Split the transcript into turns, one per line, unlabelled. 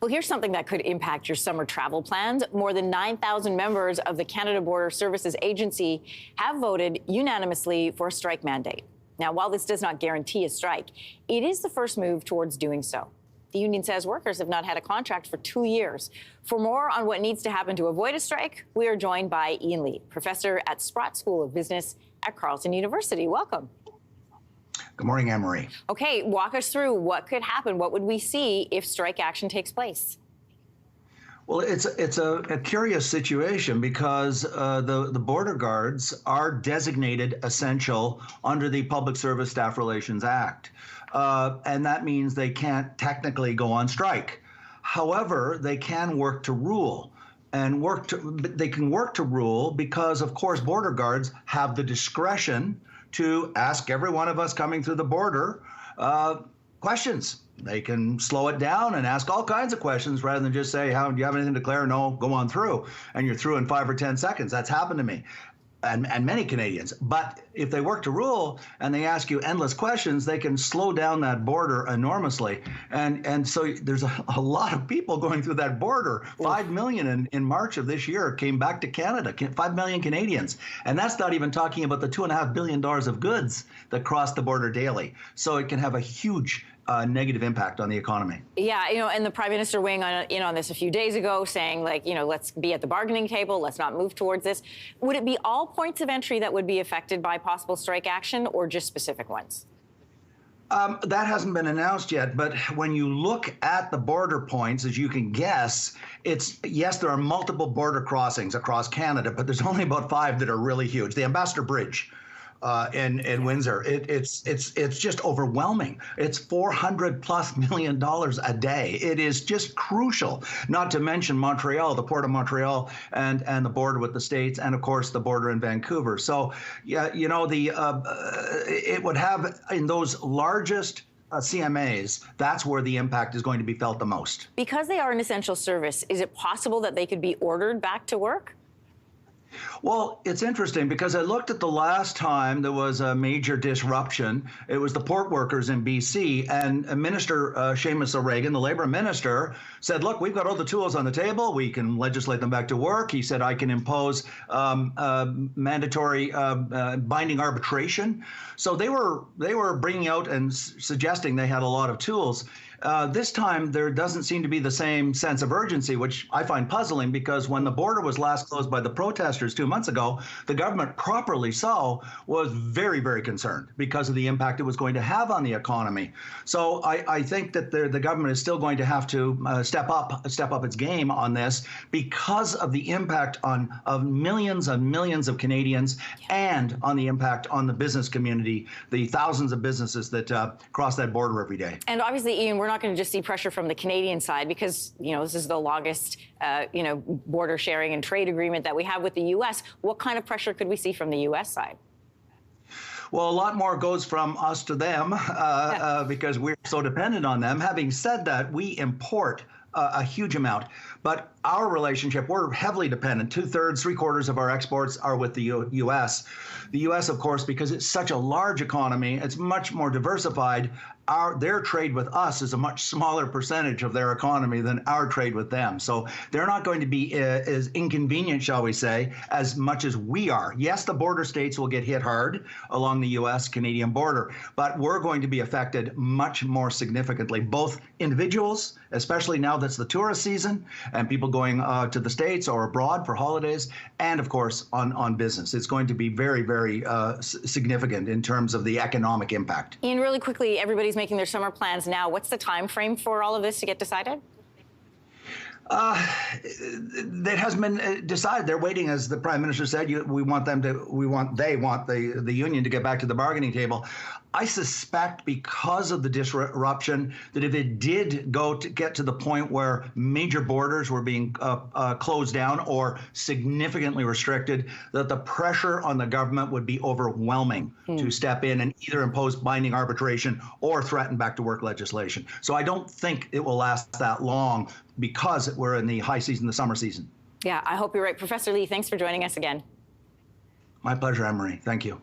Well, here's something that could impact your summer travel plans. More than 9,000 members of the Canada Border Services Agency have voted unanimously for a strike mandate. Now, while this does not guarantee a strike, it is the first move towards doing so. The union says workers have not had a contract for 2 years. For more on what needs to happen to avoid a strike, we are joined by Ian Lee, professor at Sprott School of Business at Carleton University. Welcome.
Good morning, Anne-Marie.
Okay, walk us through what could happen. What would we see if strike action takes place?
Well, it's a curious situation because the border guards are designated essential under the Public Service Staff Relations Act. And that means they can't technically go on strike. However, they can work to rule. And they can work to rule because, of course, border guards have the discretion to ask every one of us coming through the border questions. They can slow it down and ask all kinds of questions rather than just say, do you have anything to declare? No, go on through. And you're through in 5 or 10 seconds. That's happened to me. And many Canadians. But if they work to rule and they ask you endless questions, they can slow down that border enormously. And so there's a lot of people going through that border. 5 million in March of this year came back to Canada, 5 million Canadians. And that's not even talking about the $2.5 billion of goods that cross the border daily. So it can have a huge negative impact on the economy.
Yeah, and the Prime Minister weighing in on this a few days ago, saying, let's be at the bargaining table, let's not move towards this. Would it be all points of entry that would be affected by possible strike action or just specific ones?
That hasn't been announced yet, but when you look at the border points, as you can guess, yes, there are multiple border crossings across Canada, but there's only about 5 that are really huge. The Ambassador Bridge in Windsor, it's just overwhelming. It's $400+ million a day. It is just crucial. Not to mention Montreal, the Port of Montreal, and the border with the States, and of course the border in Vancouver. So, yeah, it would have in those largest CMAs, that's where the impact is going to be felt the most. Because
they are an essential service, is it possible that they could be ordered back to work?
Well, it's interesting because I looked at the last time there was a major disruption. It was the port workers in BC, and Minister Seamus O'Regan, the Labour Minister, said, look, we've got all the tools on the table. We can legislate them back to work. He said, I can impose mandatory binding arbitration. So they were bringing out and suggesting they had a lot of tools. This time, there doesn't seem to be the same sense of urgency, which I find puzzling because when the border was last closed by the protesters 2 months ago, the government, properly so, was very, very concerned because of the impact it was going to have on the economy. So I think that the government is still going to have to step up its game on this because of the impact of millions and millions of Canadians and on the impact on the business community, the thousands of businesses that cross that border every day.
And obviously, Ian, we're not going to just see pressure from the Canadian side because, this is the longest, border sharing and trade agreement that we have with the U.S. What kind of pressure could we see from the U.S. side?
Well, a lot more goes from us to them because we're so dependent on them. Having said that, we import a huge amount. But our relationship, we're heavily dependent. 2/3, 3/4 of our exports are with the U.S. The U.S., of course, because it's such a large economy, it's much more diversified. Their trade with us is a much smaller percentage of their economy than our trade with them. So they're not going to be as inconvenient, shall we say, as much as we are. Yes, the border states will get hit hard along the U.S.-Canadian border, but we're going to be affected much more significantly, both individuals, especially now that's the tourist season, and people going to the States or abroad for holidays, and of course on business. It's going to be very, very significant in terms of the economic impact.
Ian, really quickly, everybody's making their summer plans now. What's the time frame for all of this to get decided?
That hasn't been decided. They're waiting, as the Prime Minister said. They want the union to get back to the bargaining table. I suspect because of the disruption that if it did get to the point where major borders were being closed down or significantly restricted, that the pressure on the government would be overwhelming to step in and either impose binding arbitration or threaten back to work legislation. So I don't think it will last that long because we're in the high season, the summer season.
Yeah, I hope you're right. Professor Lee, thanks for joining us again.
My pleasure, Anne-Marie. Thank you.